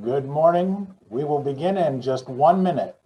Good morning. We will begin in just 1 minute.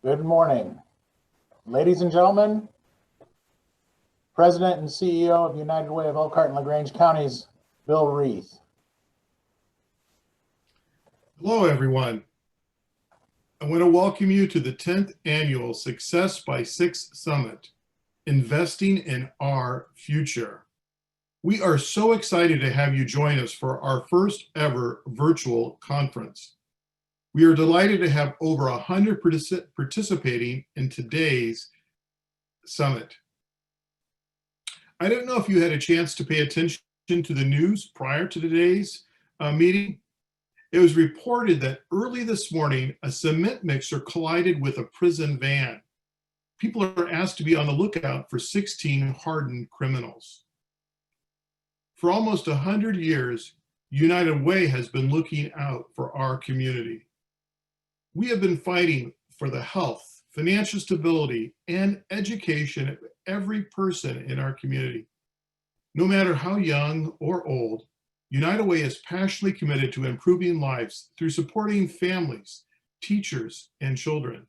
Good morning. Ladies and gentlemen, President and CEO of United Way of Elkhart and LaGrange Counties, Bill Reith. Hello, everyone. I want to welcome you to the 10th Annual Success by 6 Summit, Investing in Our Future. We are so excited to have you join us for our first ever virtual conference. We are delighted to have over 100 participating in today's summit. I don't know if you had a chance to pay attention to the news prior to today's meeting. It was reported that early this morning, a cement mixer collided with a prison van. People are asked to be on the lookout for 16 hardened criminals. For almost 100 years, United Way has been looking out for our community. We have been fighting for the health, financial stability, and education of every person in our community. No matter how young or old, United Way is passionately committed to improving lives through supporting families, teachers, and children.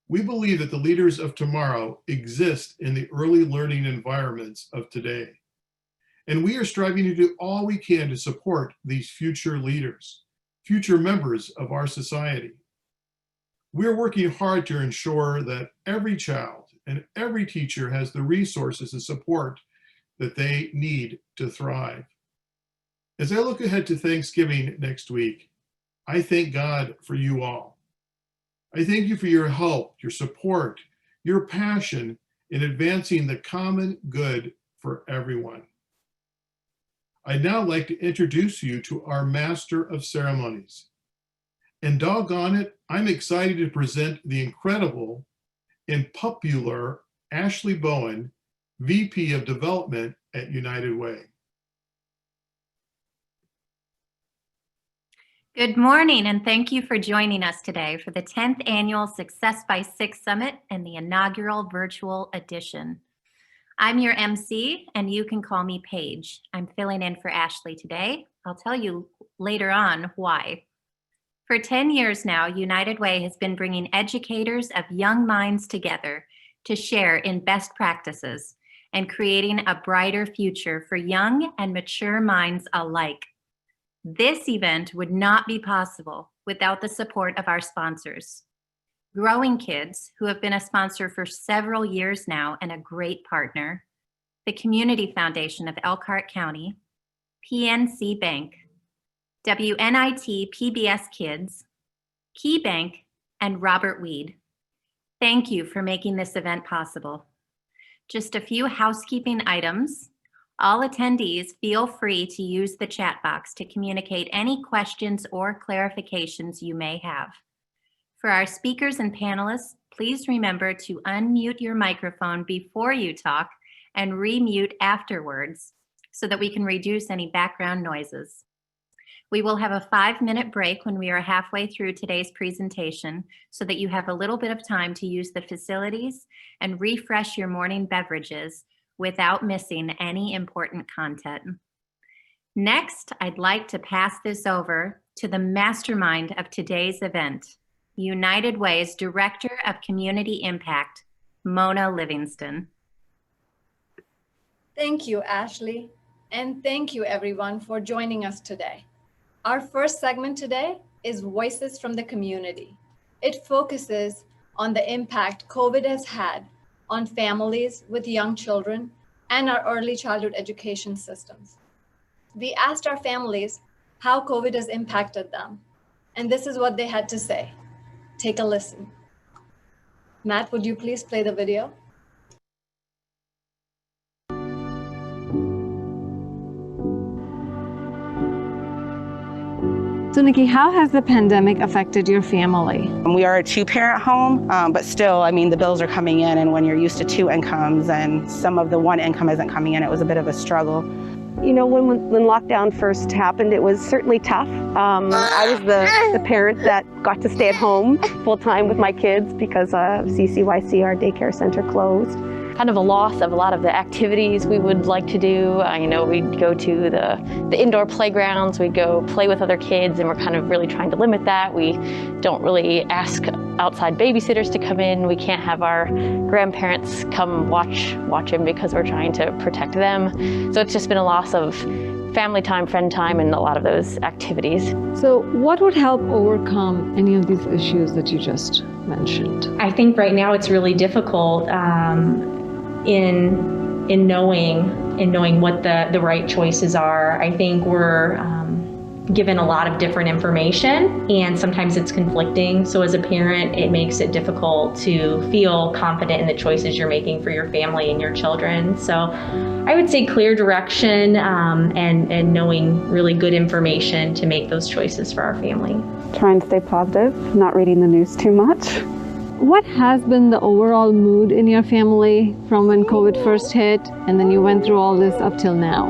We believe that the leaders of tomorrow exist in the early learning environments of today. And we are striving to do all we can to support these future leaders, future members of our society. We're working hard to ensure that every child and every teacher has the resources and support that they need to thrive. As I look ahead to Thanksgiving next week, I thank God for you all. I thank you for your help, your support, your passion in advancing the common good for everyone. I'd now like to introduce you to our Master of Ceremonies. And doggone it, I'm excited to present the incredible and popular Ashley Bowen, VP of Development at United Way. Good morning, and thank you for joining us today for the 10th Annual Success by 6 Summit and the inaugural virtual edition. I'm your MC, and you can call me Paige. I'm filling in for Ashley today. I'll tell you later on why. For 10 years now, United Way has been bringing educators of young minds together to share in best practices and creating a brighter future for young and mature minds alike. This event would not be possible without the support of our sponsors. Growing Kids, who have been a sponsor for several years now and a great partner, the Community Foundation of Elkhart County, PNC Bank, WNIT PBS Kids, Key Bank, and Robert Weed. Thank you for making this event possible. Just a few housekeeping items. All attendees feel free to use the chat box to communicate any questions or clarifications you may have. For our speakers and panelists, please remember to unmute your microphone before you talk and remute afterwards so that we can reduce any background noises. We will have a 5-minute break when we are halfway through today's presentation so that you have a little bit of time to use the facilities and refresh your morning beverages without missing any important content. Next, I'd like to pass this over to the mastermind of today's event, United Way's Director of Community Impact, Mona Livingston. Thank you, Ashley, and thank you everyone for joining us today. Our first segment today is Voices from the Community. It focuses on the impact COVID has had on families with young children and our early childhood education systems. We asked our families how COVID has impacted them, and this is what they had to say. Take a listen. Matt, would you please play the video? So Nikki, how has the pandemic affected your family? We are a two-parent home, but still, I mean, the bills are coming in, and when you're used to two incomes and some of the one income isn't coming in, it was a bit of a struggle. You know, when lockdown first happened, it was certainly tough. I was the parent that got to stay at home full-time with my kids because CCYC, our daycare center, closed. Kind of a loss of a lot of the activities we would like to do. You know, we'd go to the indoor playgrounds, we'd go play with other kids, and we're kind of really trying to limit that. We don't really ask outside babysitters to come in. We can't have our grandparents come watch him because we're trying to protect them. So it's just been a loss of family time, friend time, and a lot of those activities. So what would help overcome any of these issues that you just mentioned? I think right now it's really difficult in knowing what the right choices are. I think we're given a lot of different information, and sometimes it's conflicting. So as a parent, it makes it difficult to feel confident in the choices you're making for your family and your children. So I would say clear direction and knowing really good information to make those choices for our family. Trying to stay positive, not reading the news too much. What has been the overall mood in your family from when COVID first hit and then you went through all this up till now?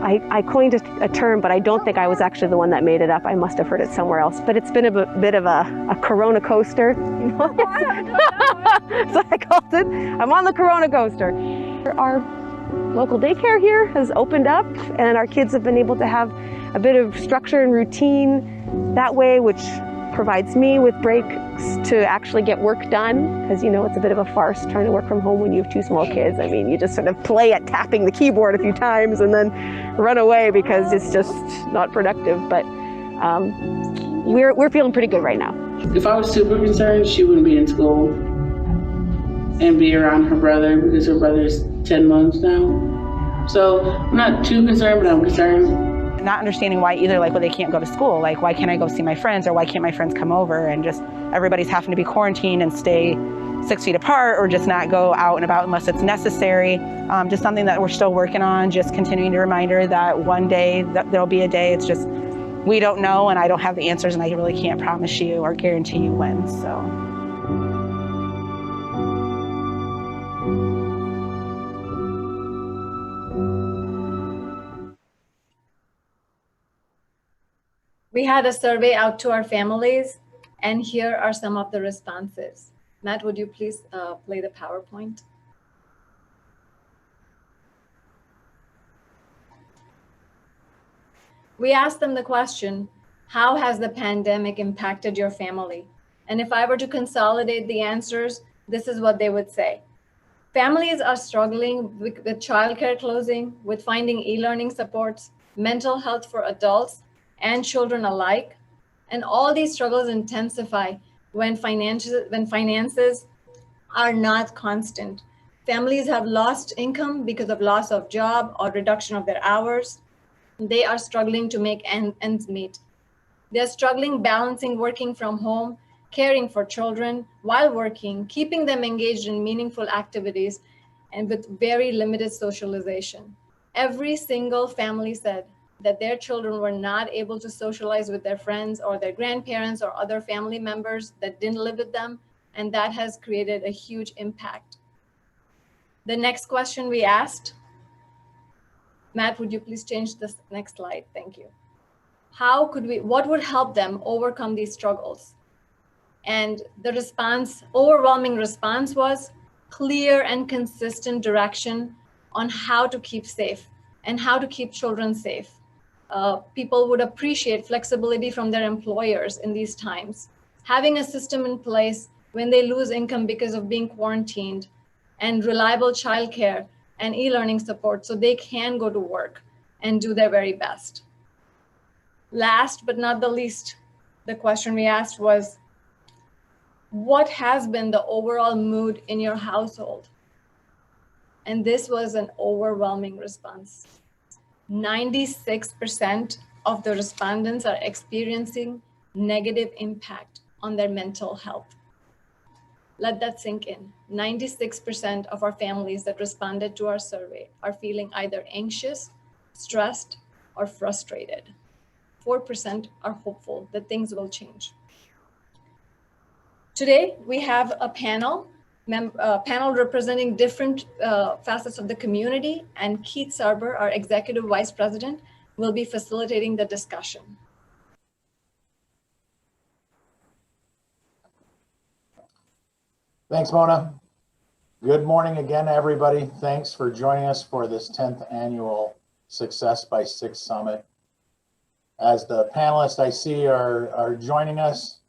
I coined a term, but I don't think I was actually the one that made it up. I must have heard it somewhere else. But it's been a bit of a Corona coaster. You know? So I called it. I'm on the Corona coaster. Our local daycare here has opened up, and our kids have been able to have a bit of structure and routine that way, which provides me with breaks to actually get work done, because you know it's a bit of a farce trying to work from home when you have two small kids. I mean, you just sort of play at tapping the keyboard a few times and then run away because it's just not productive. But we're feeling pretty good right now. If I was super concerned, she wouldn't be in school and be around her brother, because her brother's 10 months now. So I'm not too concerned, but I'm concerned. Not understanding why either, like, well, they can't go to school, like, why can't I go see my friends, or why can't my friends come over, and just everybody's having to be quarantined and stay 6 feet apart, or just not go out and about unless it's necessary. Just something that we're still working on, just continuing to remind her that one day that there'll be a day. It's just, we don't know, and I don't have the answers, and I really can't promise you or guarantee you when, so. We had a survey out to our families, and here are some of the responses. Matt, would you please play the PowerPoint? We asked them the question, how has the pandemic impacted your family? And if I were to consolidate the answers, this is what they would say. Families are struggling with childcare closing, with finding e-learning supports, mental health for adults and children alike. And all these struggles intensify when finances are not constant. Families have lost income because of loss of job or reduction of their hours. They are struggling to make ends meet. They're struggling balancing working from home, caring for children while working, keeping them engaged in meaningful activities, and with very limited socialization. Every single family said that their children were not able to socialize with their friends or their grandparents or other family members that didn't live with them, and that has created a huge impact. The next question we asked, Matt, would you please change this next slide? Thank you. What would help them overcome these struggles? And the overwhelming response was clear and consistent direction on how to keep safe and how to keep children safe. People would appreciate flexibility from their employers in these times. Having a system in place when they lose income because of being quarantined, and reliable childcare and e-learning support so they can go to work and do their very best. Last but not the least, the question we asked was, What has been the overall mood in your household? And this was an overwhelming response. 96% of the respondents are experiencing negative impact on their mental health. Let that sink in. 96% of our families that responded to our survey are feeling either anxious, stressed, or frustrated. 4% are hopeful that things will change. Today, we have a panel representing different facets of the community, and Keith Sarber, our Executive Vice President, will be facilitating the discussion. Thanks, Mona. Good morning again, everybody. Thanks for joining us for this 10th annual Success by 6 Summit. As the panelists I see are joining us,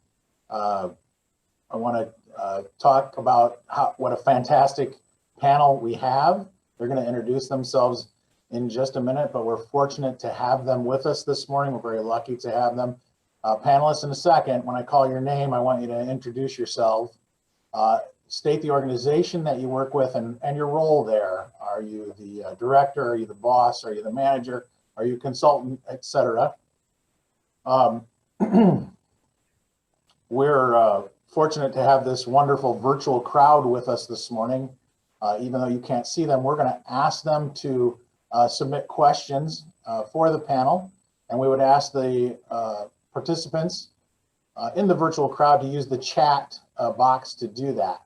I want to talk about what a fantastic panel we have. They're going to introduce themselves in just a minute, but we're fortunate to have them with us this morning. We're very lucky to have them. Panelists, in a second, when I call your name, I want you to introduce yourself. State the organization that you work with and your role there. Are you the director? Are you the boss? Are you the manager? Are you a consultant, etc.? We're fortunate to have this wonderful virtual crowd with us this morning. Even though you can't see them, we're going to ask them to submit questions for the panel, and we would ask the participants in the virtual crowd to use the chat box to do that.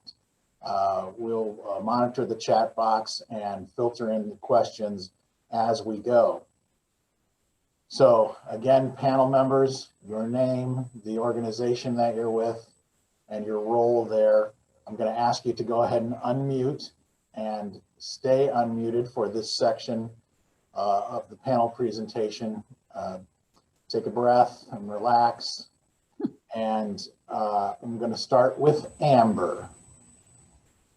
We'll monitor the chat box and filter in the questions as we go. So again, panel members, your name, the organization that you're with, and your role there. I'm going to ask you to go ahead and unmute and stay unmuted for this section of the panel presentation. Take a breath and relax. And I'm going to start with Amber.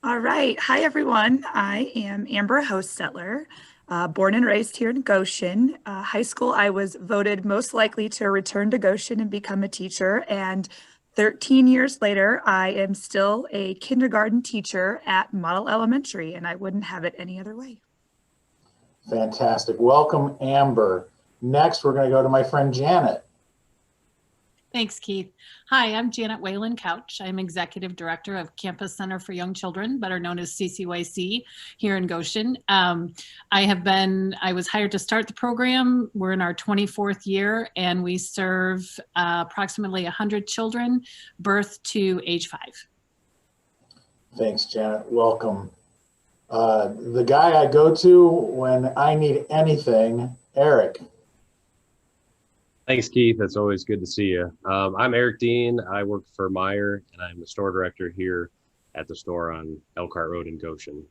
All right. Hi, everyone. I am Amber Hostetler, born and raised here in Goshen. High school, I was voted most likely to return to Goshen and become a teacher. And 13 years later, I am still a kindergarten teacher at Model Elementary, and I wouldn't have it any other way. Fantastic. Welcome, Amber. Next, we're going to go to my friend Janet. Thanks, Keith. Hi, I'm Janet Weyland Couch. I'm Executive Director of Campus Center for Young Children, better known as CCYC, here in Goshen. I was hired to start the program. We're in our 24th year, and we serve approximately 100 children, birth to age 5. Thanks, Janet. Welcome. The guy I go to when I need anything, Eric. Thanks, Keith. It's always good to see you. I'm Eric Dean. I work for Meyer, and I'm the store director here at the store on Elkhart Road in Goshen.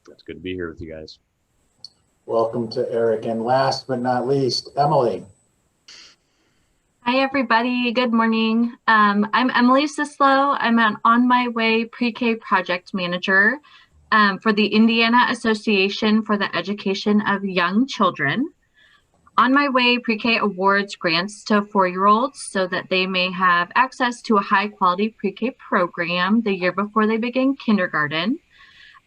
It's good to be here with you guys. Welcome to Eric. And last but not least, Emily. Hi, everybody. Good morning. I'm Emily Sislow. I'm an On My Way Pre-K project manager for the Indiana Association for the Education of Young Children. On My Way Pre-K awards grants to 4-year-olds so that they may have access to a high-quality pre-K program the year before they begin kindergarten.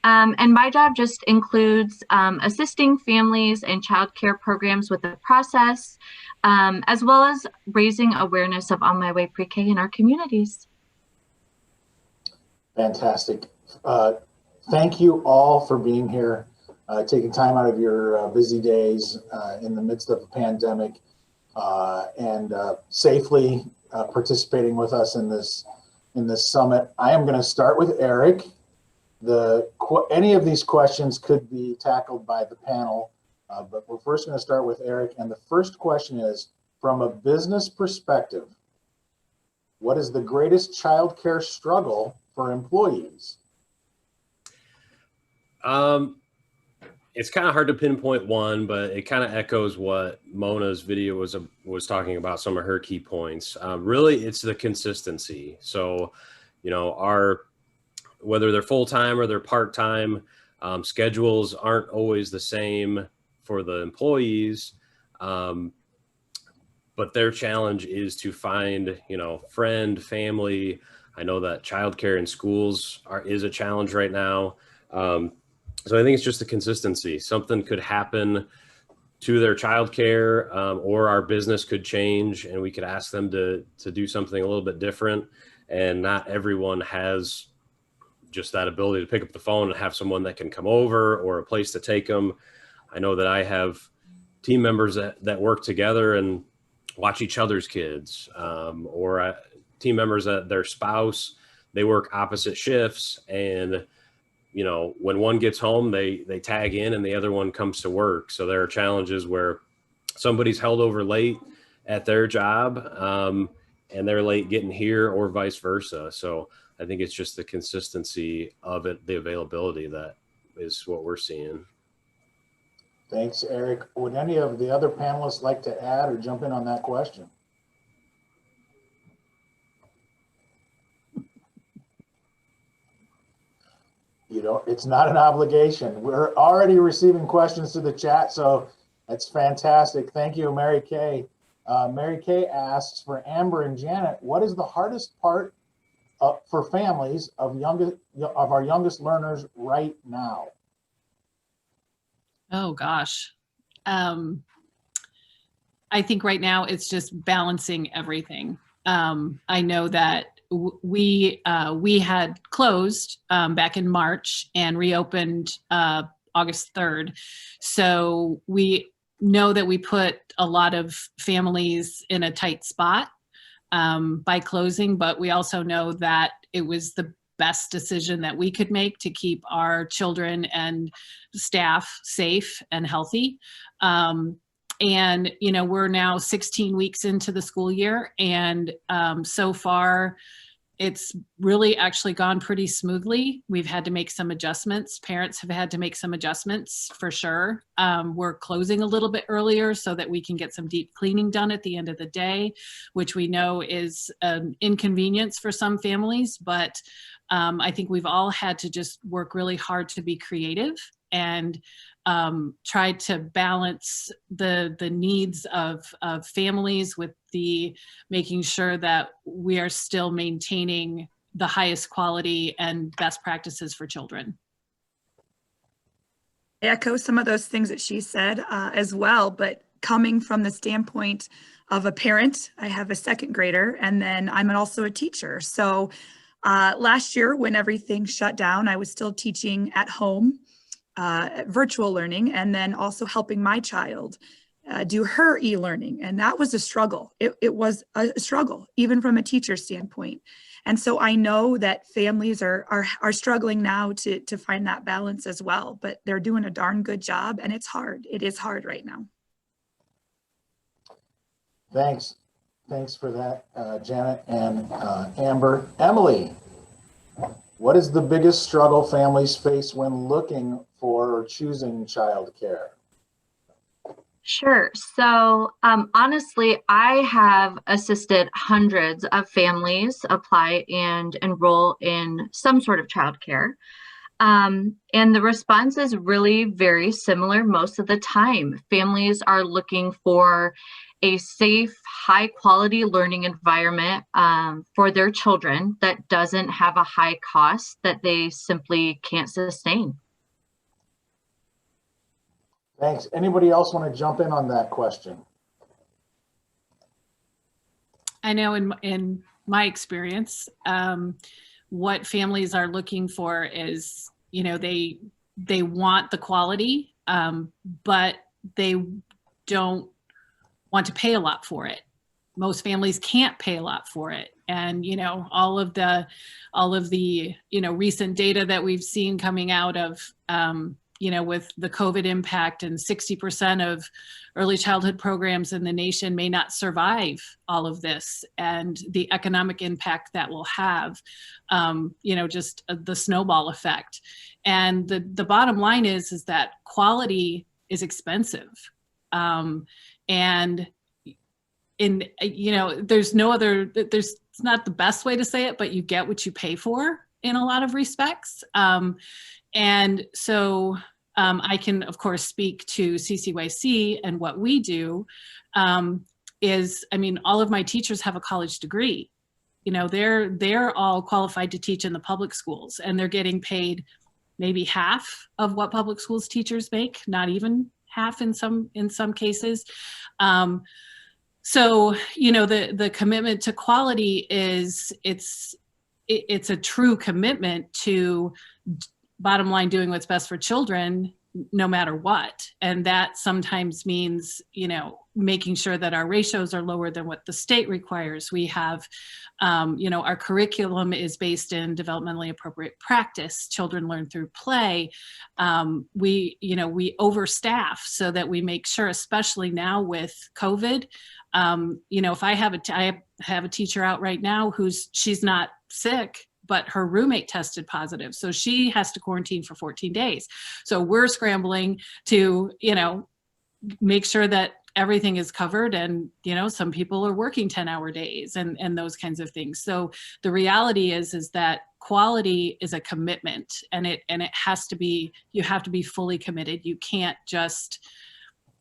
And my job just includes assisting families and child care programs with the process, as well as raising awareness of On My Way Pre-K in our communities. Fantastic. Thank you all for being here. Taking time out of your busy days in the midst of a pandemic and safely participating with us in this summit. I am going to start with Eric. Any of these questions could be tackled by the panel, but we're first going to start with Eric. And the first question is, from a business perspective, what is the greatest childcare struggle for employees? It's kind of hard to pinpoint one, but it kind of echoes what Mona's video was talking about, some of her key points. Really, it's the consistency. So, you know, whether they're full-time or they're part-time, schedules aren't always the same for the employees. But their challenge is to find, you know, friend, family, I know that childcare in schools is a challenge right now. So I think it's just the consistency. Something could happen to their childcare, or our business could change and we could ask them to do something a little bit different. And not everyone has just that ability to pick up the phone and have someone that can come over or a place to take them. I know that I have team members that work together and watch each other's kids, or team members that their spouse, they work opposite shifts, and you know, when one gets home, they tag in and the other one comes to work. So there are challenges where somebody's held over late at their job, and they're late getting here, or vice versa. So I think it's just the consistency of it, the availability, that is what we're seeing. Thanks, Eric. Would any of the other panelists like to add or jump in on that question? You know, it's not an obligation. We're already receiving questions to the chat, so that's fantastic. Thank you, Mary Kay. Mary Kay asks, for Amber and Janet, what is the hardest part for families of our youngest learners right now? Oh gosh. I think right now it's just balancing everything. I know that we had closed back in March and reopened August 3rd. So we know that we put a lot of families in a tight spot by closing, but we also know that it was the best decision that we could make to keep our children and staff safe and healthy. And, you know, we're now 16 weeks into the school year, and so far it's really actually gone pretty smoothly. We've had to make some adjustments. Parents have had to make some adjustments for sure. We're closing a little bit earlier so that we can get some deep cleaning done at the end of the day, which we know is an inconvenience for some families, but I think we've all had to just work really hard to be creative and try to balance the needs of families with the making sure that we are still maintaining the highest quality and best practices for children. I echo some of those things that she said as well, but coming from the standpoint of a parent, I have a second grader, and then I'm also a teacher. So last year when everything shut down, I was still teaching at home, virtual learning, and then also helping my child do her e-learning. And that was a struggle. It was a struggle, even from a teacher standpoint. And so I know that families are struggling now to find that balance as well, but they're doing a darn good job, and it's hard. It is hard right now. Thanks. Thanks for that, Janet and Amber. Emily, what is the biggest struggle families face when looking for or choosing childcare? Sure. So honestly, I have assisted hundreds of families apply and enroll in some sort of childcare. And the response is really very similar most of the time. Families are looking for a safe, high quality learning environment for their children that doesn't have a high cost that they simply can't sustain. Thanks. Anybody else want to jump in on that question? I know in my experience, what families are looking for is, you know, they want the quality, but they don't want to pay a lot for it. Most families can't pay a lot for it. And, you know, all of the, you know, recent data that we've seen coming out of, you know, with the COVID impact, and 60% of early childhood programs in the nation may not survive all of this, and the economic impact that will have, you know, just the snowball effect. And the bottom line is that quality is expensive. And in, you know, there's no other, it's not the best way to say it, but you get what you pay for in a lot of respects. And so I can, of course, speak to CCYC, and what we do is, I mean, all of my teachers have a college degree. they're all qualified to teach in the public schools, and they're getting paid maybe half of what public schools teachers make, not even half in some cases. So, the commitment to quality it's a true commitment to, bottom line, doing what's best for children no matter what. And that sometimes means, making sure that our ratios are lower than what the state requires. We have, our curriculum is based in developmentally appropriate practice. Children learn through play. We overstaff so that we make sure, especially now with COVID, if I have a teacher out right now she's not sick, but her roommate tested positive. So she has to quarantine for 14 days. So we're scrambling to, make sure that everything is covered, and, some people are working 10-hour days and those kinds of things. So the reality is that quality is a commitment, and it has to be, you have to be fully committed. You can't just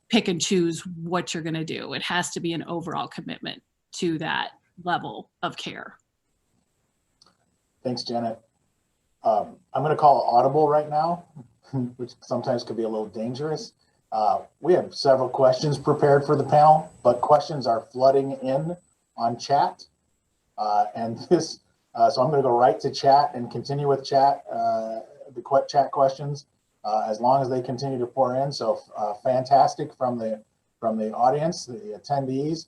pick and choose what you're going to do. It has to be an overall commitment to that level of care. Thanks, Janet. I'm going to call audible right now, which sometimes could be a little dangerous. We have several questions prepared for the panel, but questions are flooding in on chat. So I'm going to go right to chat and continue with chat, the chat questions, as long as they continue to pour in. So fantastic from the audience, the attendees.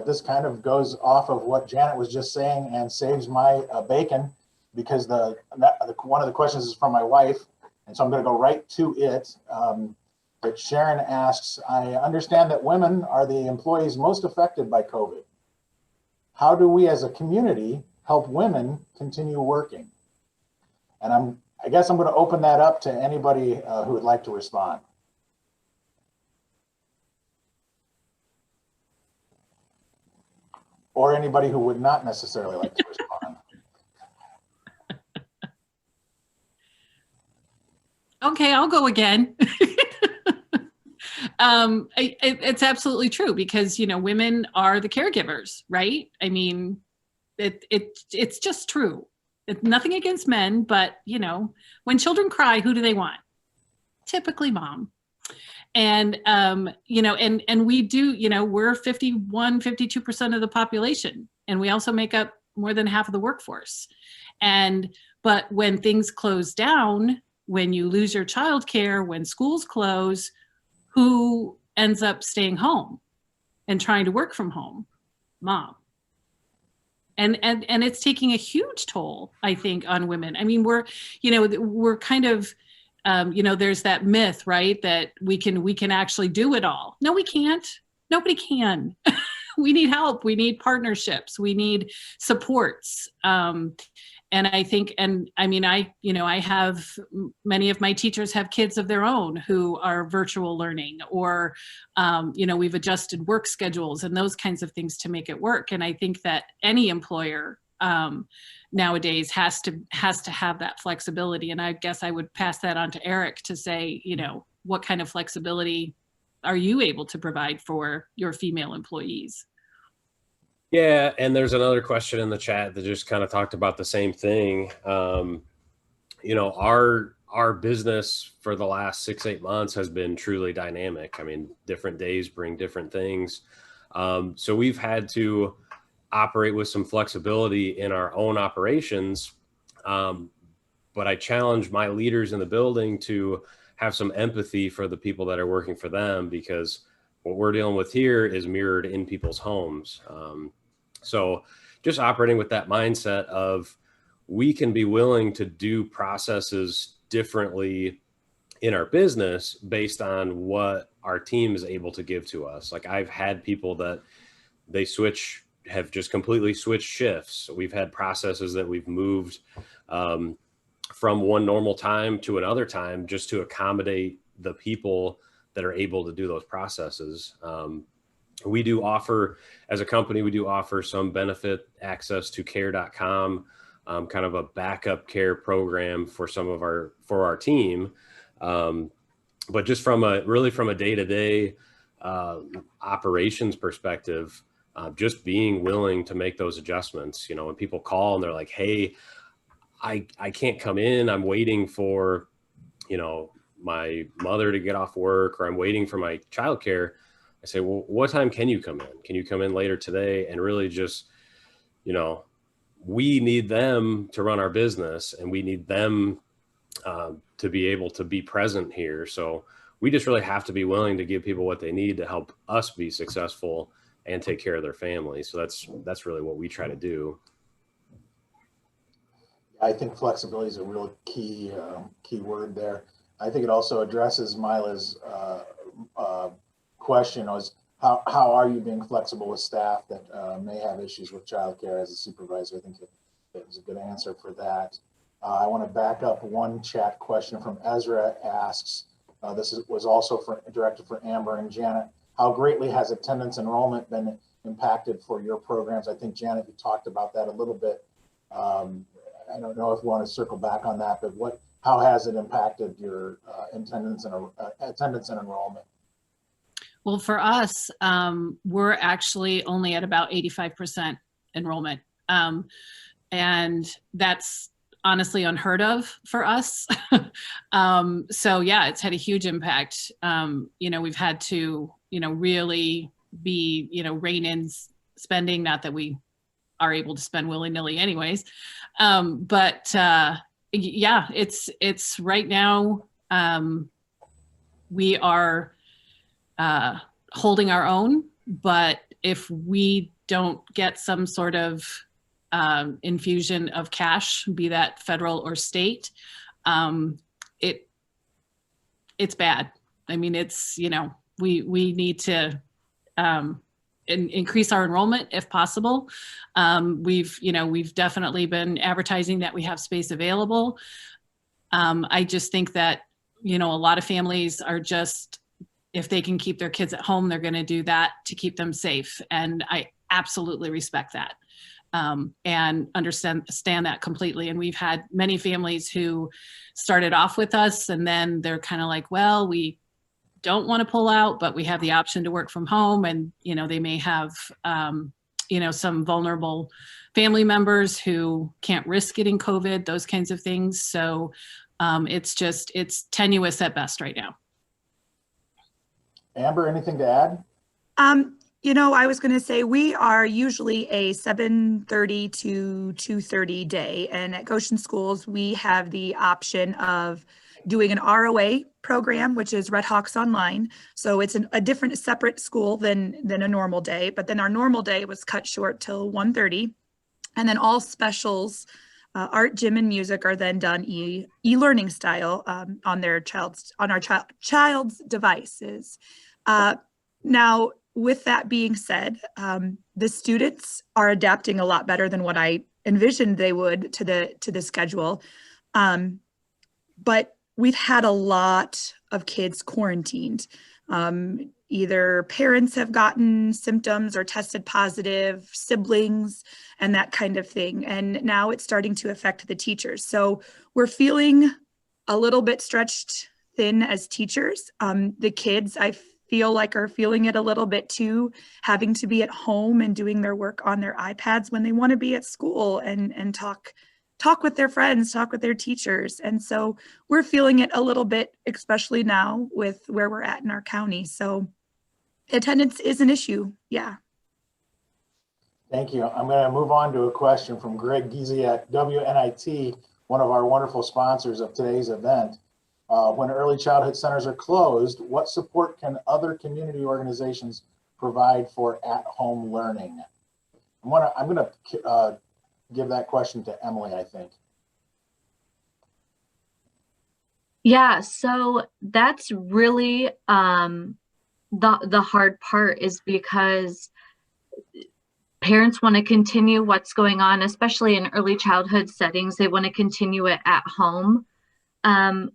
This kind of goes off of what Janet was just saying and saves my bacon, because one of the questions is from my wife, and so I'm going to go right to it. But Sharon asks, I understand that women are the employees most affected by COVID. How do we as a community help women continue working? And I guess I'm going to open that up to anybody who would like to respond. Or anybody who would not necessarily like to respond. Okay, I'll go again. It's absolutely true, because, women are the caregivers, right? I mean, it's just true. It's nothing against men, but, when children cry, who do they want? Typically mom. And, and we do, we're 52% of the population, and we also make up more than half of the workforce. But when things close down, when you lose your childcare, when schools close, who ends up staying home and trying to work from home? Mom. And it's taking a huge toll, I think, on women. I mean, we're kind of, there's that myth, right, that we can actually do it all. No, we can't. Nobody can. We need help. We need partnerships. We need supports. And I think, I have, many of my teachers have kids of their own who are virtual learning, or, we've adjusted work schedules and those kinds of things to make it work. And I think that any employer nowadays has to have that flexibility. And I guess I would pass that on to Eric to say, what kind of flexibility are you able to provide for your female employees? Yeah, and there's another question in the chat that just kind of talked about the same thing. Our business for the last 6-8 months has been truly dynamic. I mean, different days bring different things. So we've had to operate with some flexibility in our own operations. But I challenge my leaders in the building to have some empathy for the people that are working for them, because what we're dealing with here is mirrored in people's homes. So just operating with that mindset of, we can be willing to do processes differently in our business based on what our team is able to give to us. Like, I've had people that have just completely switched shifts. We've had processes that we've moved from one normal time to another time just to accommodate the people that are able to do those processes. We do offer, as a company, we do offer some benefit access to care.com, kind of a backup care program for our team. But just from a day-to-day operations perspective, just being willing to make those adjustments. When people call and they're like, hey, I can't come in, I'm waiting for, my mother to get off work, or I'm waiting for my childcare. I say, well, what time can you come in? Can you come in later today? And really just, we need them to run our business, and we need them to be able to be present here. So we just really have to be willing to give people what they need to help us be successful and take care of their family. So that's really what we try to do. I think flexibility is a real key word there. I think it also addresses Mila's question, was how are you being flexible with staff that may have issues with childcare as a supervisor? I think it was a good answer for that. I want to back up one chat question from Ezra. Asks, was also directed for Amber and Janet. How greatly has attendance enrollment been impacted for your programs? I think, Janet, you talked about that a little bit. I don't know if you want to circle back on that, but how has it impacted your attendance and enrollment? Well, for us, we're actually only at about 85% enrollment. And that's honestly unheard of for us. So yeah, it's had a huge impact. We've had to, really be, rein in spending, not that we are able to spend willy-nilly anyways. But yeah, it's right now, we are holding our own, but if we don't get some sort of infusion of cash, be that federal or state, it's bad. I mean, it's, we need to increase our enrollment if possible. We've definitely been advertising that we have space available. I just think that, a lot of families are just, if they can keep their kids at home, they're going to do that to keep them safe. And I absolutely respect that. And understand that completely. And we've had many families who started off with us, and then they're kind of like, well, we don't want to pull out, but we have the option to work from home. And, they may have, some vulnerable family members who can't risk getting COVID, those kinds of things. So it's tenuous at best right now. Amber, anything to add? I was going to say we are usually a 7:30 to 2:30 day, and at Goshen Schools we have the option of doing an ROA program, which is Red Hawks Online. So it's a different, separate school than a normal day. But then our normal day was cut short till 1:30, and then all specials, art, gym, and music are then done e-learning style on our child's devices. Now, with that being said, the students are adapting a lot better than what I envisioned they would to the schedule. But we've had a lot of kids quarantined. Either parents have gotten symptoms or tested positive, siblings, and that kind of thing. And now it's starting to affect the teachers. So we're feeling a little bit stretched thin as teachers. The kids, I feel like, are feeling it a little bit too, having to be at home and doing their work on their iPads when they want to be at school and talk with their friends, talk with their teachers. And so we're feeling it a little bit, especially now with where we're at in our county. So attendance is an issue. Yeah. Thank you. I'm going to move on to a question from Greg Giese at WNIT, one of our wonderful sponsors of today's event. When early childhood centers are closed, what support can other community organizations provide for at-home learning? I'm going to give that question to Emily, I think. Yeah, so that's really the hard part, is because parents want to continue what's going on, especially in early childhood settings. They want to continue it at home.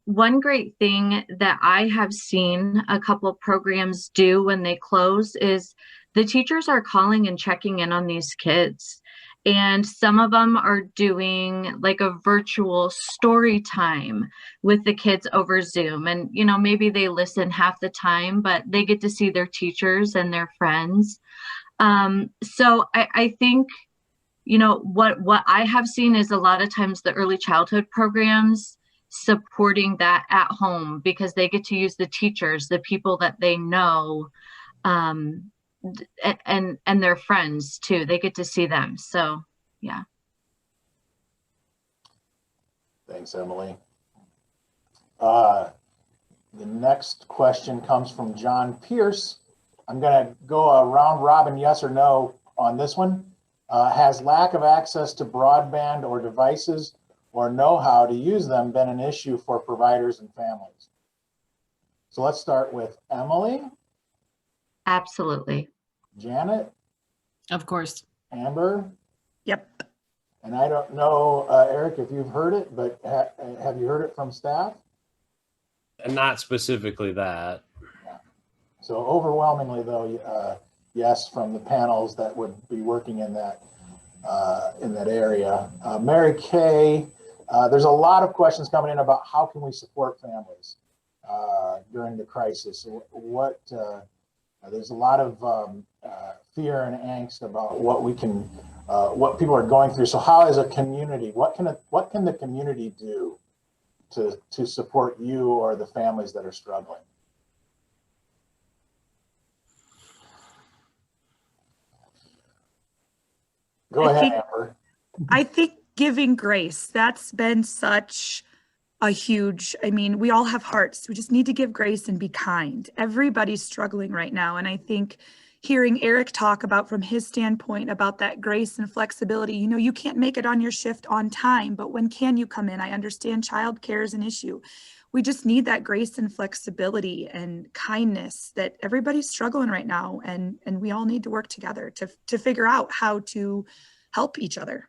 One great thing that I have seen a couple programs do when they close is the teachers are calling and checking in on these kids. And some of them are doing like a virtual story time with the kids over Zoom. And, maybe they listen half the time, but they get to see their teachers and their friends. So I think, you know, what I have seen is a lot of times the early childhood programs supporting that at home, because they get to use the teachers, the people that they know, and their friends too. They get to see them. So yeah. Thanks, Emily. The next question comes from John Pierce. I'm going to go a round robin yes or no on this one. Has lack of access to broadband or devices or know-how to use them been an issue for providers and families? So let's start with Emily. Absolutely. Janet. Of course. Amber. Yep. And I don't know, Eric, if you've heard it, but have you heard it from staff? And not specifically that. Yeah. So overwhelmingly, though, yes, from the panels that would be working in that area. Mary Kay, there's a lot of questions coming in about how can we support families during the crisis. There's a lot of fear and angst about what people are going through. So how, as a community, what can the community do to support you or the families that are struggling? Go ahead, Amber. I think giving grace, that's been such a huge, I mean, we all have hearts. We just need to give grace and be kind. Everybody's struggling right now. And I think hearing Eric talk about, from his standpoint, about that grace and flexibility, you know, you can't make it on your shift on time, but when can you come in? I understand childcare is an issue. We just need that grace and flexibility and kindness that everybody's struggling right now. And we all need to work together to figure out how to help each other.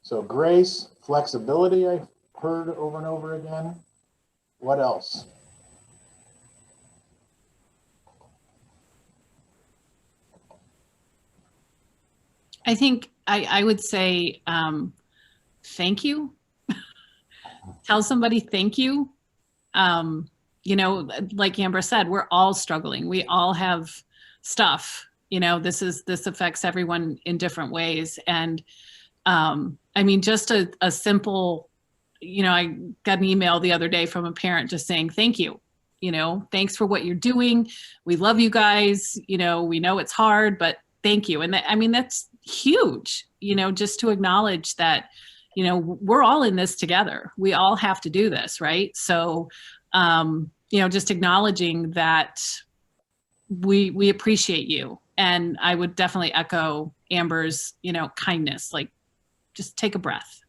So grace, flexibility, I've heard over and over again. What else? I think I would say thank you. Tell somebody thank you. You know, like Amber said, we're all struggling. We all have stuff. You know, this affects everyone in different ways. And I mean, just a simple, you know, I got an email the other day from a parent just saying, thank you. You know, thanks for what you're doing. We love you guys. You know, we know it's hard, but thank you. And I mean, that's huge, you know, just to acknowledge that, you know, we're all in this together. We all have to do this, right? So, you know, just acknowledging that we appreciate you. And I would definitely echo Amber's, you know, kindness, like just take a breath.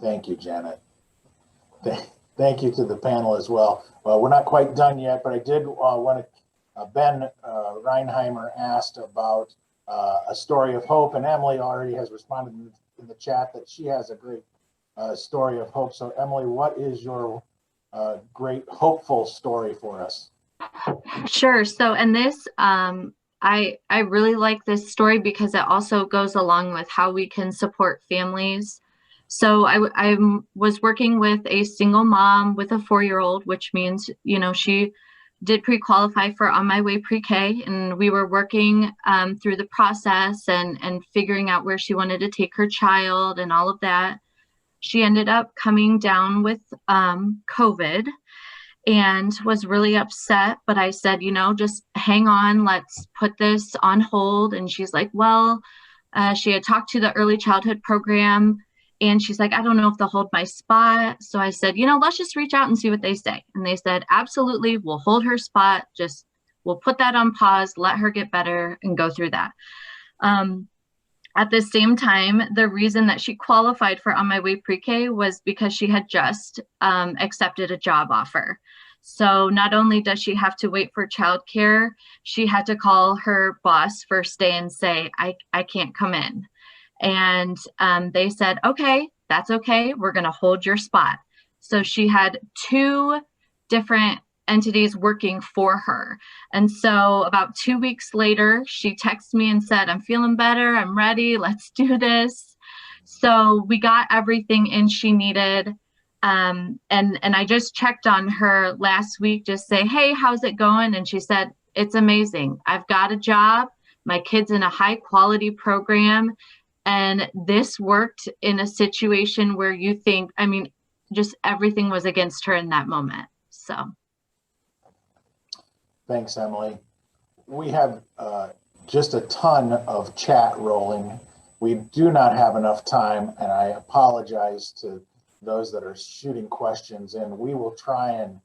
Thank you, Janet. Thank you to the panel as well. Well, we're not quite done yet, but I did want to, Ben Reinheimer asked about a story of hope, and Emily already has responded in the chat that she has a great story of hope. So Emily, what is your great hopeful story for us? Sure. So, and this, I really like this story because it also goes along with how we can support families. So I was working with a single mom with a 4-year-old, which means, you know, she did pre-qualify for On My Way Pre-K, and we were working through the process and figuring out where she wanted to take her child and all of that. She ended up coming down with COVID and was really upset, but I said, you know, just hang on, let's put this on hold. And she's like, well, she had talked to the early childhood program, and she's like, I don't know if they'll hold my spot. So I said, you know, let's just reach out and see what they say. And they said, absolutely, we'll hold her spot. Just, we'll put that on pause, let her get better and go through that. At the same time, the reason that she qualified for On My Way Pre-K was because she had just accepted a job offer. So not only does she have to wait for childcare, she had to call her boss first day and say, I can't come in. And they said, okay, that's okay. We're going to hold your spot. So she had 2 different entities working for her. And so about 2 weeks later, she texted me and said, I'm feeling better. I'm ready. Let's do this. So we got everything in she needed. And I just checked on her last week, just say, hey, how's it going? And she said, it's amazing. I've got a job. My kid's in a high quality program. And this worked in a situation where you think, I mean, just everything was against her in that moment. So. Thanks, Emily. We have just a ton of chat rolling. We do not have enough time, and I apologize to those that are shooting questions in. We will try and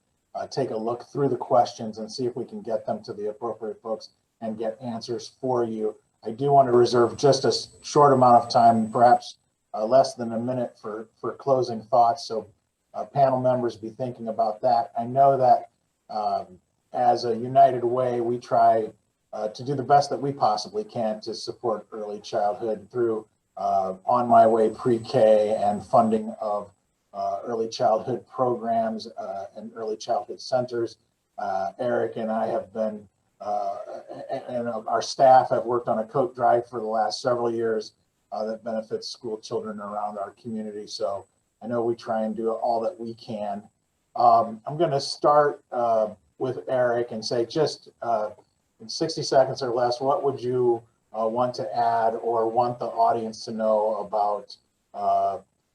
take a look through the questions and see if we can get them to the appropriate folks and get answers for you. I do want to reserve just a short amount of time, perhaps less than a minute for closing thoughts. So panel members, be thinking about that. I know that as a United Way, we try to do the best that we possibly can to support early childhood through On My Way Pre-K and funding of early childhood programs and early childhood centers. Eric and I have been, and our staff have worked on a coat drive for the last several years that benefits school children around our community. So I know we try and do all that we can. I'm going to start with Eric and say, just in 60 seconds or less, what would you want to add or want the audience to know about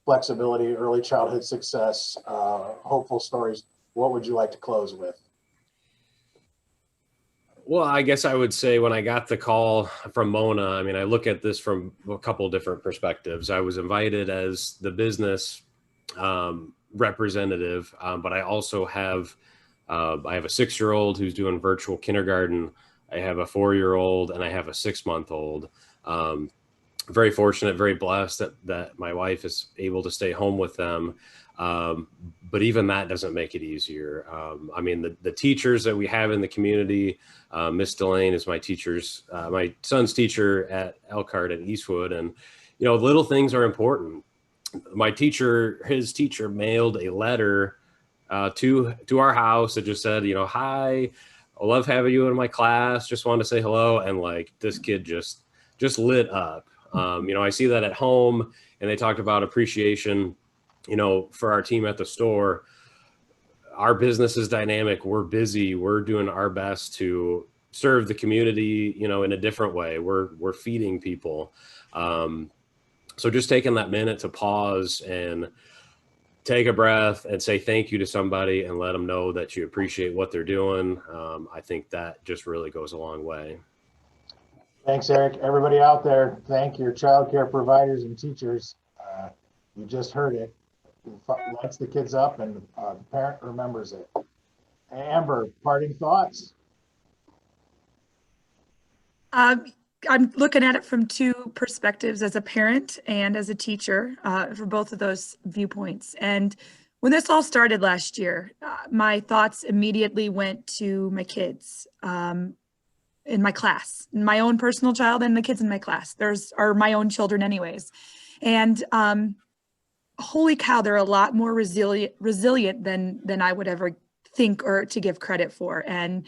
flexibility, early childhood success, hopeful stories? What would you like to close with? Well, I guess I would say when I got the call from Mona, I mean, I look at this from a couple of different perspectives. I was invited as the business representative, but I also have I have a 6-year-old who's doing virtual kindergarten. I have a 4-year-old and I have a 6-month-old. Very fortunate, very blessed that my wife is able to stay home with them. But even that doesn't make it easier. I mean, the teachers that we have in the community, Miss Delane is my son's teacher at Elkhart and Eastwood. And, you know, little things are important. His teacher mailed a letter to our house that just said, you know, hi, I love having you in my class. Just wanted to say hello. And like, this kid just lit up. You know, I see that at home, and they talked about appreciation, you know, for our team at the store. Our business is dynamic. We're busy. We're doing our best to serve the community, you know, in a different way. We're feeding people. So just taking that minute to pause and take a breath and say thank you to somebody and let them know that you appreciate what they're doing. I think that just really goes a long way. Thanks, Eric. Everybody out there, thank your childcare providers and teachers. You just heard it. Lights the kids up, and the parent remembers it. Amber, parting thoughts? I'm looking at it from two perspectives, as a parent and as a teacher, for both of those viewpoints. And when this all started last year, my thoughts immediately went to my kids in my class, my own personal child and the kids in my class. Are my own children anyways. And holy cow, they're a lot more resilient than I would ever think or to give credit for. And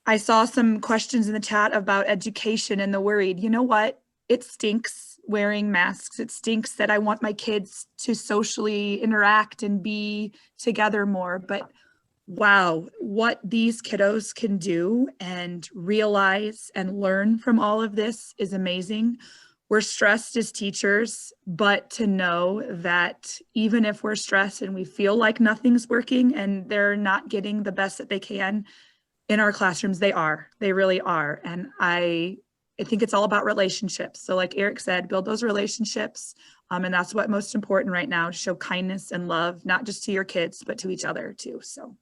I saw some questions in the chat about education and the worried. You know what? It stinks wearing masks. It stinks that I want my kids to socially interact and be together more. But wow, what these kiddos can do and realize and learn from all of this is amazing. We're stressed as teachers, but to know that even if we're stressed and we feel like nothing's working and they're not getting the best that they can, in our classrooms, they really are. And I think it's all about relationships. So like Eric said, build those relationships. And that's what most important right now, to show kindness and love, not just to your kids, but to each other too. So.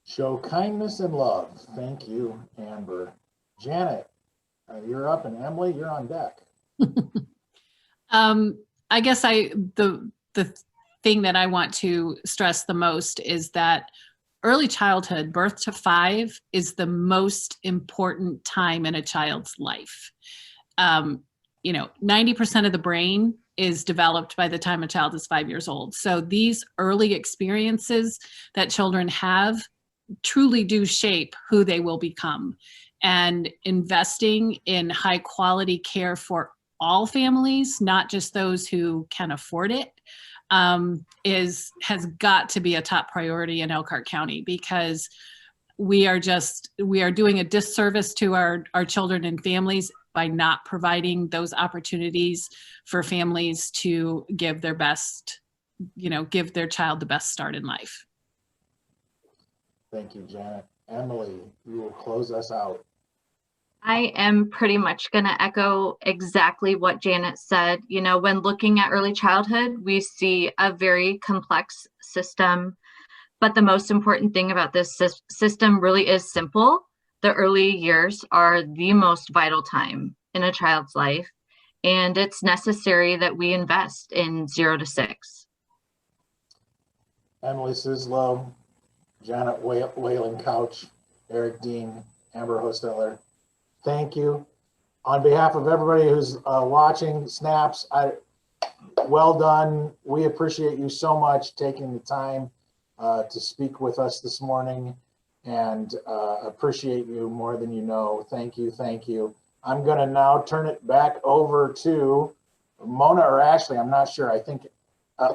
Show kindness and love. Thank you, Amber. Janet, you're up, and Emily, you're on deck. I guess the thing that I want to stress the most is that early childhood, birth to 5, is the most important time in a child's life. You know, 90% of the brain is developed by the time a child is 5 years old. So these early experiences that children have truly do shape who they will become. And investing in high quality care for all families, not just those who can afford it, has got to be a top priority in Elkhart County, because we are doing a disservice to our children and families by not providing those opportunities for families to give their best, give their child the best start in life. Thank you, Janet. Emily, you will close us out. I am pretty much going to echo exactly what Janet said. When looking at early childhood, we see a very complex system, but the most important thing about this system really is simple. The early years are the most vital time in a child's life, and it's necessary that we invest in 0 to 6. Emily Sislow, Janet Weyland Couch, Eric Dean, Amber Hostetler, thank you. On behalf of everybody who's watching Snaps, well done. We appreciate you so much taking the time to speak with us this morning, and appreciate you more than you know. Thank you, thank you. I'm gonna now turn it back over to Mona or Ashley, I'm not sure. I think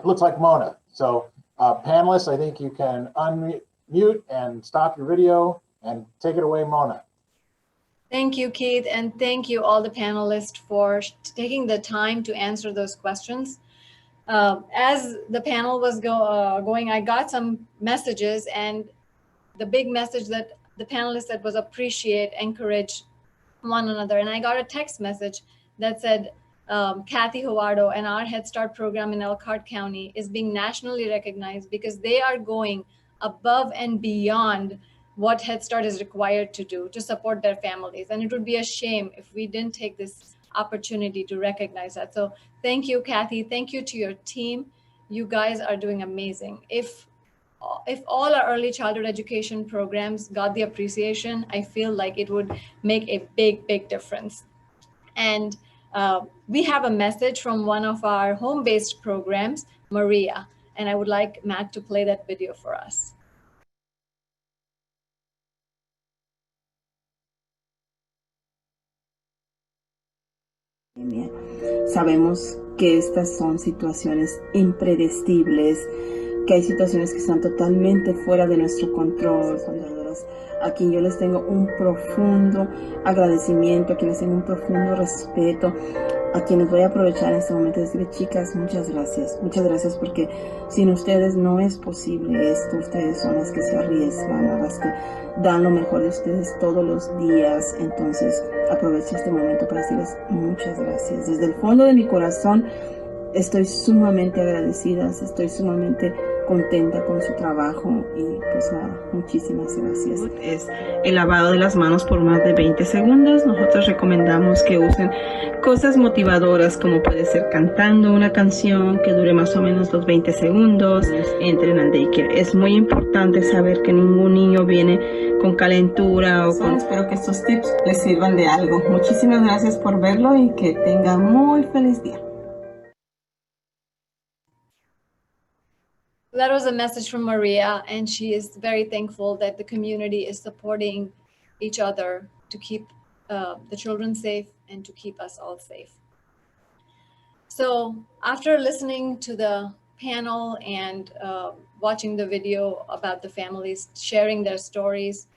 looks like Mona. So panelists, I think you can unmute and stop your video and take it away, Mona. Thank you, Keith, and thank you all the panelists for taking the time to answer those questions. As the panel was going, I got some messages, and the big message that the panelists said was appreciate, encourage one another. And I got a text message that said, Kathy Huardo and our Head Start program in Elkhart County is being nationally recognized because they are going above and beyond what Head Start is required to do to support their families. And it would be a shame if we didn't take this opportunity to recognize that. So thank you, Kathy. Thank you to your team. You guys are doing amazing. If all our early childhood education programs got the appreciation, I feel like it would make a big, big difference. And we have a message from one of our home-based programs, Maria, and I would like Matt to play that video for us. Sabemos que estas son situaciones impredecibles, que hay situaciones que están totalmente fuera de nuestro control. A quien yo les tengo un profundo agradecimiento, a quienes tengo un profundo respeto, a quienes voy a aprovechar en este momento y decirles, chicas, muchas gracias porque sin ustedes no es posible esto. Ustedes son las que se arriesgan, las que dan lo mejor de ustedes todos los días. Entonces aprovecho este momento para decirles muchas gracias. Desde el fondo de mi corazón estoy sumamente agradecida, estoy sumamente contenta con su trabajo y pues nada, muchísimas gracias. Es el lavado de las manos por más de 20 segundos. Nosotros recomendamos que usen cosas motivadoras como puede ser cantando una canción que dure más o menos los 20 segundos. Entren al daycare. Es muy importante saber que ningún niño viene con calentura o con... Espero que estos tips les sirvan de algo. Muchísimas gracias por verlo y que tengan muy feliz día. That was a message from Maria, and she is very thankful that the community is supporting each other to keep the children safe and to keep us all safe. So after listening to the panel and watching the video about the families sharing their stories,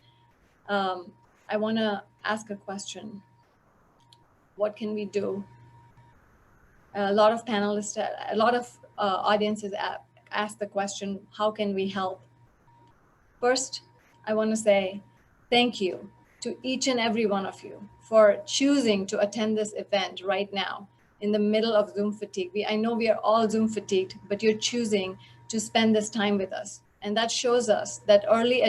I want to ask a question. What can we do? A lot of panelists, a lot of audiences ask the question, how can we help? First, I want to say thank you to each and every one of you for choosing to attend this event right now in the middle of Zoom fatigue. I know we are all Zoom fatigued, but you're choosing to spend this time with us. And that shows us that early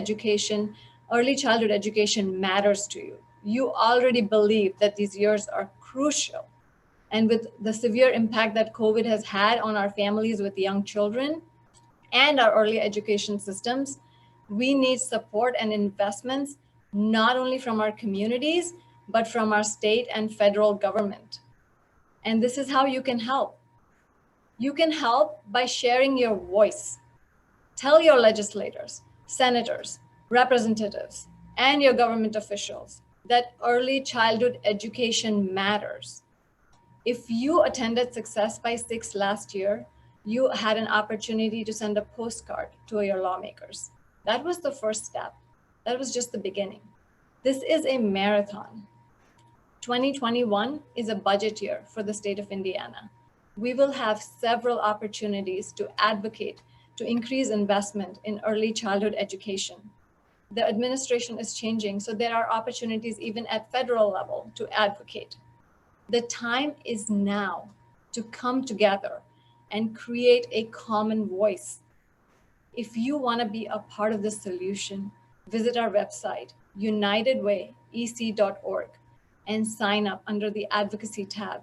childhood education matters to you. You already believe that these years are crucial. And with the severe impact that COVID has had on our families with young children and our early education systems, we need support and investments, not only from our communities, but from our state and federal government. And this is how you can help. You can help by sharing your voice. Tell your legislators, senators, representatives, and your government officials that early childhood education matters. If you attended Success by 6 last year, You had an opportunity to send a postcard to your lawmakers. That was the first step. That was just the beginning. This is a marathon. 2021 is a budget year for the state of Indiana. We will have several opportunities to advocate to increase investment in early childhood education. The administration is changing, so there are opportunities even at federal level to advocate. The time is now to come together and create a common voice. If you want to be a part of the solution, visit our website, unitedwayec.org, and sign up under the Advocacy tab